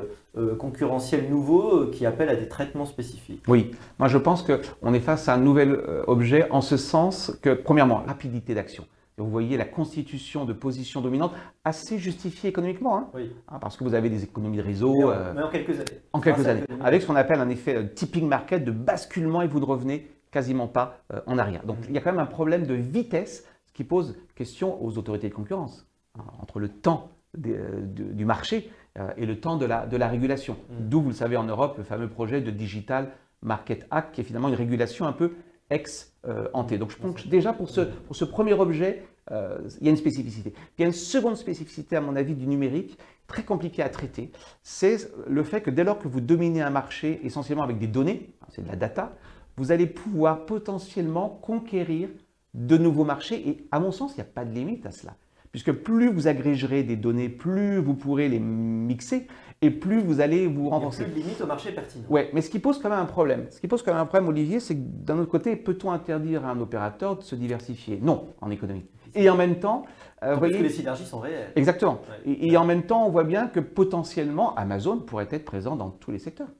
concurrentiel nouveau qui appelle à des traitements spécifiques? Oui, moi je pense qu'on est face à un nouvel objet en ce sens que, premièrement, rapidité d'action. Vous voyez la constitution de positions dominantes assez justifiée économiquement, hein, oui. Parce que vous avez des économies de réseau. Mais en quelques années. En quelques années, avec ce qu'on appelle un effet tipping market, de basculement, et vous ne revenez quasiment pas en arrière. Donc il y a quand même un problème de vitesse, ce qui pose question aux autorités de concurrence, hein, entre le temps du marché et le temps de la régulation. D'où, vous le savez, en Europe, le fameux projet de Digital Market Act, qui est finalement une régulation un peu ex-ante. Donc je pense que déjà pour ce premier objet, il y a une spécificité. Puis il y a une seconde spécificité, à mon avis, du numérique, très compliquée à traiter, c'est le fait que dès lors que vous dominez un marché essentiellement avec des données, c'est de la data, vous allez pouvoir potentiellement conquérir de nouveaux marchés. Et à mon sens, il n'y a pas de limite à cela. Puisque plus vous agrégerez des données, plus vous pourrez les mixer et plus vous allez vous renforcer. Il n'y a plus de limite au marché pertinent. Oui, mais ce qui pose quand même un problème. Ce qui pose quand même un problème, Olivier, c'est que d'un autre côté, peut-on interdire à un opérateur de se diversifier? Non, en économie. Et en même temps, vous voyez, que les synergies sont réelles. Exactement. Ouais. Et en même temps, on voit bien que potentiellement, Amazon pourrait être présent dans tous les secteurs.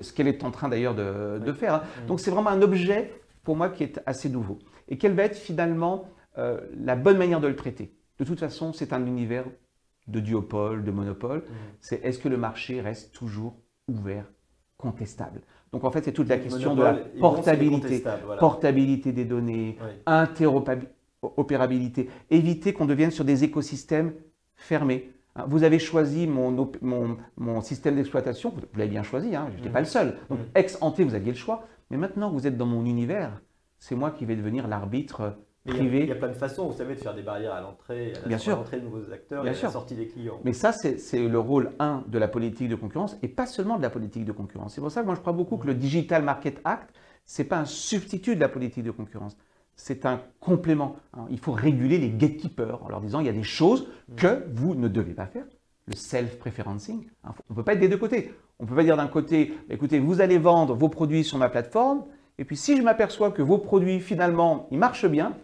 Ce qu'elle est en train d'ailleurs de faire. Hein. Donc c'est vraiment un objet, pour moi, qui est assez nouveau. Et quelle va être finalement la bonne manière de le traiter? De toute façon, c'est un univers de duopole, de monopole. C'est est-ce que le marché reste toujours ouvert, contestable. Donc en fait, c'est toute la question de la portabilité, voilà. Portabilité des données, interopérabilité, éviter qu'on devienne sur des écosystèmes fermés. Vous avez choisi mon système d'exploitation, vous l'avez bien choisi, hein, je n'étais pas le seul. Donc ex ante, vous aviez le choix, mais maintenant que vous êtes dans mon univers, c'est moi qui vais devenir l'arbitre privé. Il y a plein de façons, vous savez, de faire des barrières à l'entrée, à l'entrée de nouveaux acteurs et à la sortie des clients. Mais ça, c'est le rôle 1 de la politique de concurrence et pas seulement de la politique de concurrence. C'est pour ça que moi je crois beaucoup que le Digital Market Act, ce n'est pas un substitut de la politique de concurrence. C'est un complément. Il faut réguler les gatekeepers en leur disant il y a des choses que vous ne devez pas faire. Le self-preferencing. On ne peut pas être des deux côtés. On ne peut pas dire d'un côté, écoutez, vous allez vendre vos produits sur ma plateforme, et puis si je m'aperçois que vos produits, finalement, ils marchent bien,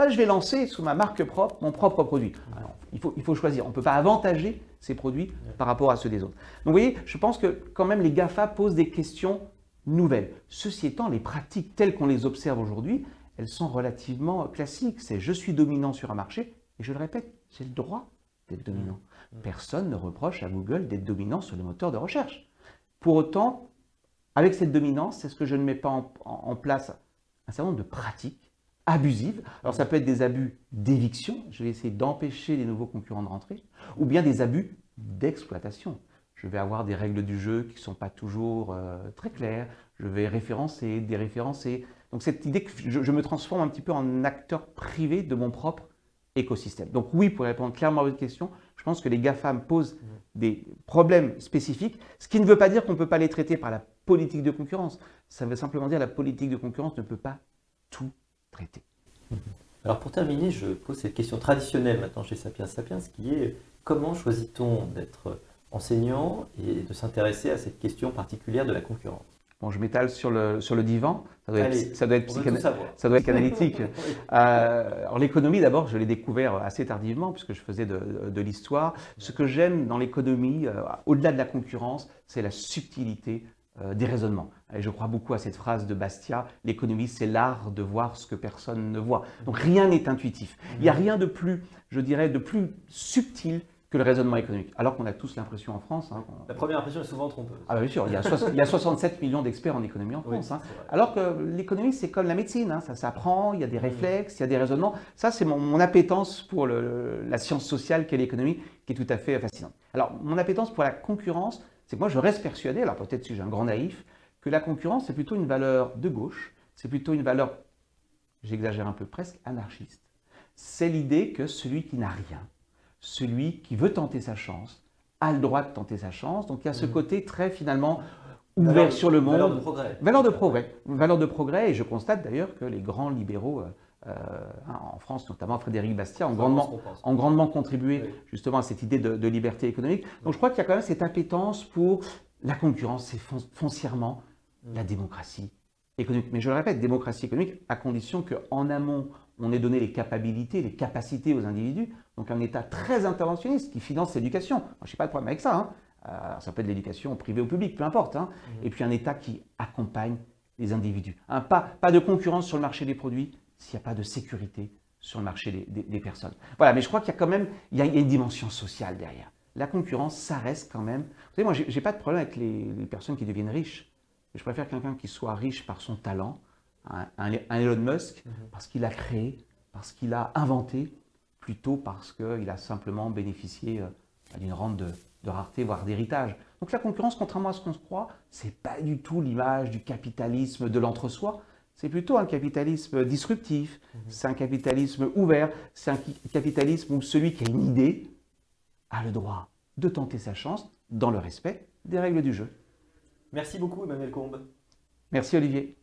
je vais lancer sous ma marque propre mon propre produit. Alors, il faut choisir. On ne peut pas avantager ces produits par rapport à ceux des autres. Donc vous voyez, je pense que quand même les GAFA posent des questions nouvelles. Ceci étant, les pratiques telles qu'on les observe aujourd'hui, elles sont relativement classiques. C'est je suis dominant sur un marché, et je le répète, j'ai le droit d'être dominant. Personne ne reproche à Google d'être dominant sur le moteur de recherche. Pour autant, avec cette dominance, c'est ce que je ne mets pas en place un certain nombre de pratiques abusives. Alors ça peut être des abus d'éviction, je vais essayer d'empêcher les nouveaux concurrents de rentrer, ou bien des abus d'exploitation. Je vais avoir des règles du jeu qui ne sont pas toujours très claires, je vais référencer, déréférencer. Donc cette idée que je me transforme un petit peu en acteur privé de mon propre écosystème. Donc oui, pour répondre clairement à votre question, je pense que les GAFAM posent des problèmes spécifiques, ce qui ne veut pas dire qu'on ne peut pas les traiter par la politique de concurrence. Ça veut simplement dire que la politique de concurrence ne peut pas tout traiter. Alors pour terminer, je pose cette question traditionnelle maintenant chez Sapiens Sapiens, qui est comment choisit-on d'être enseignant et de s'intéresser à cette question particulière de la concurrence? Bon, je m'étale sur le divan, ça doit être psychanalytique. Oui. Alors l'économie, d'abord, je l'ai découvert assez tardivement puisque je faisais de l'histoire. Ce que j'aime dans l'économie, au-delà de la concurrence, c'est la subtilité des raisonnements. Et je crois beaucoup à cette phrase de Bastiat, l'économie c'est l'art de voir ce que personne ne voit. Donc rien n'est intuitif. Il n'y a rien de plus, je dirais, de plus subtil que le raisonnement économique. Alors qu'on a tous l'impression en France… La première impression est souvent trompeuse. Ah bien sûr, il y a 67 millions d'experts en économie en France. Alors que l'économie, c'est comme la médecine, ça s'apprend, il y a des réflexes, il y a des raisonnements. Ça, c'est mon appétence pour la science sociale qu'est l'économie, qui est tout à fait fascinante. Alors, mon appétence pour la concurrence, c'est que moi, je reste persuadé, alors peut-être si j'ai un grand naïf, que la concurrence, c'est plutôt une valeur de gauche, c'est plutôt une valeur, j'exagère un peu, presque anarchiste. C'est l'idée que celui qui n'a rien, celui qui veut tenter sa chance, a le droit de tenter sa chance. Donc il y a ce côté très finalement ouvert sur le monde. Valeur de progrès. Valeur de progrès. Et je constate d'ailleurs que les grands libéraux, en France notamment Frédéric Bastiat, ont grandement contribué justement à cette idée de liberté économique. Donc je crois qu'il y a quand même cette appétence pour la concurrence, c'est foncièrement la démocratie économique. Mais je le répète, démocratie économique à condition qu'en amont, on ait donné les capacités aux individus. Donc un État très interventionniste qui finance l'éducation. Je n'ai pas de problème avec ça. Ça peut être l'éducation privée ou publique, peu importe. Et puis un État qui accompagne les individus. Pas de concurrence sur le marché des produits s'il n'y a pas de sécurité sur le marché des personnes. Voilà, mais je crois qu'il y a quand même il y a une dimension sociale derrière. La concurrence, ça reste quand même… Vous savez, moi, je n'ai pas de problème avec les personnes qui deviennent riches. Je préfère quelqu'un qui soit riche par son talent, un Elon Musk, parce qu'il a créé, parce qu'il a inventé, plutôt parce qu'il a simplement bénéficié d'une rente de rareté, voire d'héritage. Donc la concurrence, contrairement à ce qu'on se croit, ce n'est pas du tout l'image du capitalisme de l'entre-soi. C'est plutôt un capitalisme disruptif, c'est un capitalisme ouvert, c'est un capitalisme où celui qui a une idée a le droit de tenter sa chance dans le respect des règles du jeu. Merci beaucoup Emmanuel Combes. Merci Olivier.